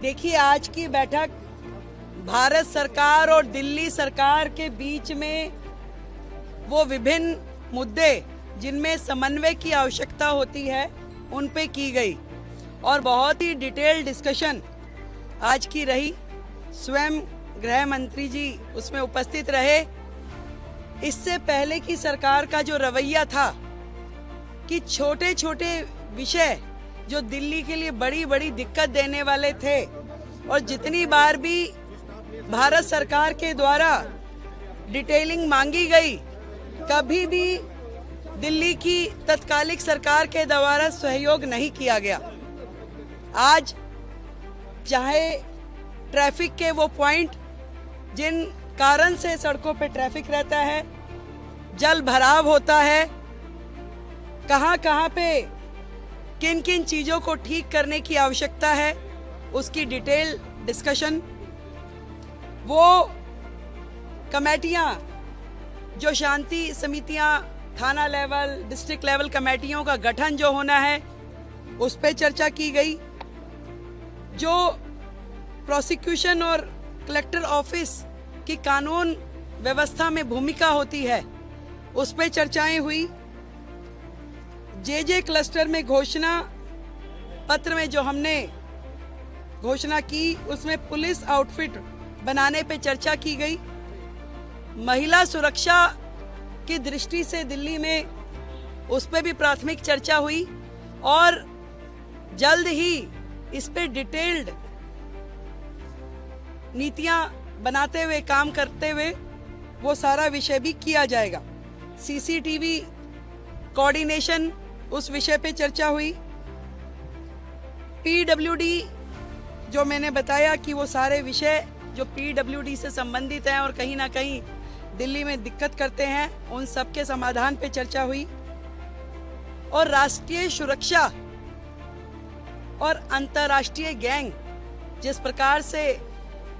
देखिए, आज की बैठक भारत सरकार और दिल्ली सरकार के बीच में वो विभिन्न मुद्दे जिनमें समन्वय की आवश्यकता होती है उन पे की गई और बहुत ही डिटेल डिस्कशन आज की रही। स्वयं गृह मंत्री जी उसमें उपस्थित रहे। इससे पहले की सरकार का जो रवैया था कि छोटे छोटे विषय जो दिल्ली के लिए बड़ी बड़ी दिक्कत देने वाले थे और जितनी बार भी भारत सरकार के द्वारा डिटेलिंग मांगी गई, कभी भी दिल्ली की तत्कालिक सरकार के द्वारा सहयोग नहीं किया गया। आज चाहे ट्रैफिक के वो पॉइंट जिन कारण से सड़कों पे ट्रैफिक रहता है, जल भराव होता है, कहां पे किन किन चीजों को ठीक करने की आवश्यकता है, उसकी डिटेल डिस्कशन। वो कमेटियां जो शांति समितियां, थाना लेवल, डिस्ट्रिक्ट लेवल कमेटियों का गठन जो होना है उस पर चर्चा की गई। जो प्रोसिक्यूशन और कलेक्टर ऑफिस की कानून व्यवस्था में भूमिका होती है उस पर चर्चाएं हुई। जे क्लस्टर में घोषणा पत्र में जो हमने घोषणा की उसमें पुलिस आउटफिट बनाने पे चर्चा की गई। महिला सुरक्षा की दृष्टि से दिल्ली में उस पे भी प्राथमिक चर्चा हुई और जल्द ही इस पे डिटेल्ड नीतियां बनाते हुए, काम करते हुए वो सारा विषय भी किया जाएगा। सीसीटीवी कोऑर्डिनेशन, उस विषय पे चर्चा हुई। पीडब्ल्यूडी जो मैंने बताया कि वो सारे विषय जो पीडब्ल्यूडी से संबंधित हैं और कहीं ना कहीं दिल्ली में दिक्कत करते हैं, उन सब के समाधान पे चर्चा हुई। और राष्ट्रीय सुरक्षा और अंतर्राष्ट्रीय गैंग जिस प्रकार से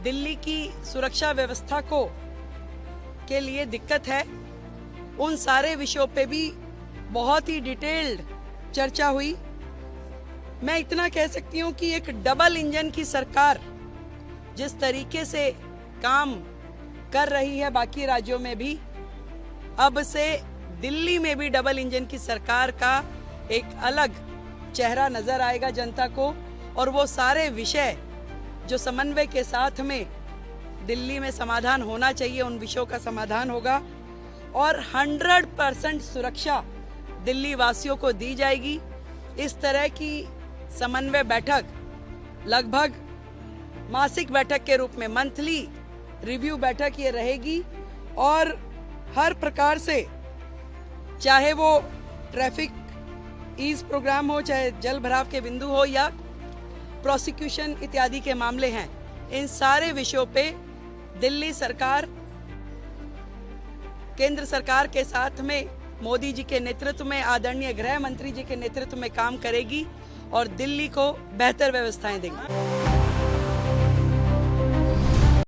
दिल्ली की सुरक्षा व्यवस्था को के लिए दिक्कत है, उन सारे विषयों पे भी बहुत ही डिटेल्ड चर्चा हुई। मैं इतना कह सकती हूँ कि एक डबल इंजन की सरकार जिस तरीके से काम कर रही है बाकी राज्यों में भी, अब से दिल्ली में भी डबल इंजन की सरकार का एक अलग चेहरा नजर आएगा जनता को। और वो सारे विषय जो समन्वय के साथ में दिल्ली में समाधान होना चाहिए, उन विषयों का समाधान होगा और 100% सुरक्षा दिल्ली वासियों को दी जाएगी। इस तरह की समन्वय बैठक लगभग मासिक बैठक के रूप में, मंथली रिव्यू बैठक ये रहेगी और हर प्रकार से, चाहे वो ट्रैफिक ईज प्रोग्राम हो, चाहे जल भराव के बिंदु हो या प्रोसिक्यूशन इत्यादि के मामले हैं, इन सारे विषयों पे दिल्ली सरकार केंद्र सरकार के साथ में मोदी जी के नेतृत्व में, आदरणीय गृह मंत्री जी के नेतृत्व में काम करेगी और दिल्ली को बेहतर व्यवस्थाएं देंगी।